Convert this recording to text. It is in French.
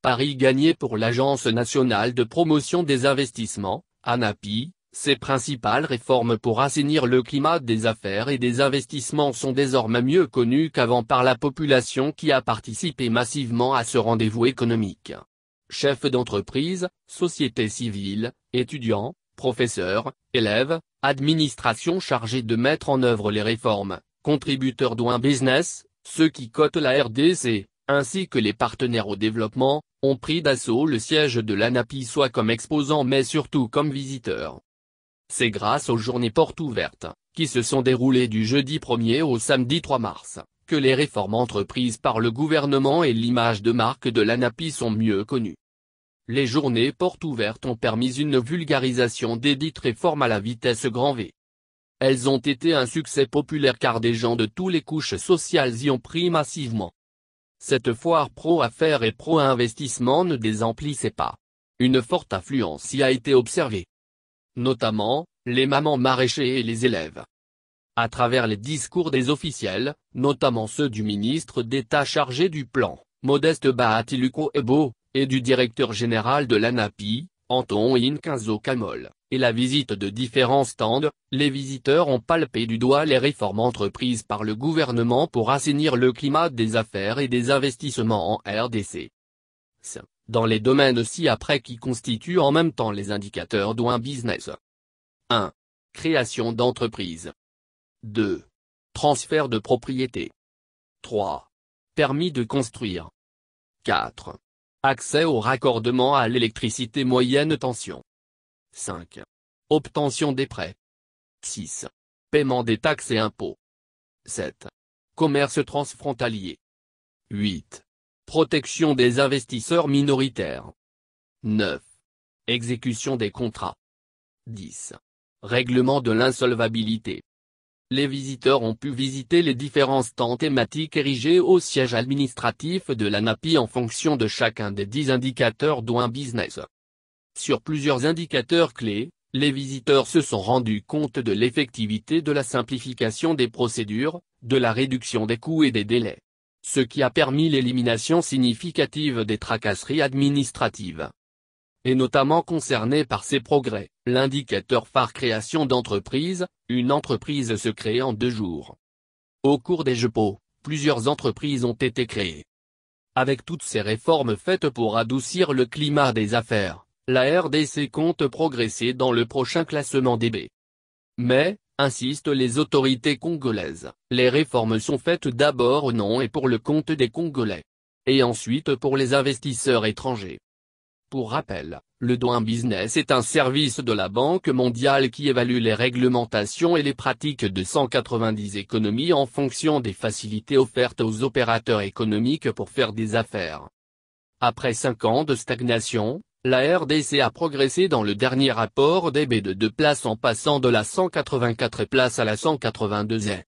Pari gagné pour l'Agence nationale de promotion des investissements, ANAPI. Ses principales réformes pour assainir le climat des affaires et des investissements sont désormais mieux connues qu'avant par la population qui a participé massivement à ce rendez-vous économique. Chefs d'entreprise, sociétés civiles, étudiants, professeurs, élèves, administration chargée de mettre en œuvre les réformes, contributeurs Doing Business, ceux qui cotent la RDC, ainsi que les partenaires au développement, ont pris d'assaut le siège de l'ANAPI soit comme exposants mais surtout comme visiteurs. C'est grâce aux journées portes ouvertes, qui se sont déroulées du jeudi 1er au samedi 3 mars, que les réformes entreprises par le gouvernement et l'image de marque de l'ANAPI sont mieux connues. Les journées portes ouvertes ont permis une vulgarisation des dites réformes à la vitesse grand V. Elles ont été un succès populaire car des gens de toutes les couches sociales y ont pris massivement. Cette foire pro-affaires et pro-investissement ne désemplissait pas. Une forte affluence y a été observée. Notamment, les mamans maraîchers et les élèves. À travers les discours des officiels, notamment ceux du ministre d'État chargé du plan, Modeste Bahati-Luko-Ebo, et du directeur général de l'ANAPI, Anton Inkinzo Kamol, et la visite de différents stands, les visiteurs ont palpé du doigt les réformes entreprises par le gouvernement pour assainir le climat des affaires et des investissements en RDC. Dans les domaines ci-après qui constituent en même temps les indicateurs Doing Business. 1. Création d'entreprise. 2. Transfert de propriété. 3. Permis de construire. 4. Accès au raccordement à l'électricité moyenne tension. 5. Obtention des prêts. 6. Paiement des taxes et impôts. 7. Commerce transfrontalier. 8. Protection des investisseurs minoritaires. 9. Exécution des contrats. 10. Règlement de l'insolvabilité. Les visiteurs ont pu visiter les différents stands thématiques érigés au siège administratif de l'ANAPI en fonction de chacun des 10 indicateurs Doing Business. Sur plusieurs indicateurs clés, les visiteurs se sont rendus compte de l'effectivité de la simplification des procédures, de la réduction des coûts et des délais. Ce qui a permis l'élimination significative des tracasseries administratives. Et notamment concerné par ces progrès, l'indicateur phare création d'entreprise, une entreprise se crée en 2 jours. Au cours des JPO, plusieurs entreprises ont été créées. Avec toutes ces réformes faites pour adoucir le climat des affaires, la RDC compte progresser dans le prochain classement DB. Mais, insistent les autorités congolaises, les réformes sont faites d'abord au nom et pour le compte des Congolais. Et ensuite pour les investisseurs étrangers. Pour rappel, le Doing Business est un service de la Banque mondiale qui évalue les réglementations et les pratiques de 190 économies en fonction des facilités offertes aux opérateurs économiques pour faire des affaires. Après 5 ans de stagnation, la RDC a progressé dans le dernier rapport DB de 2 places en passant de la 184e place à la 182e.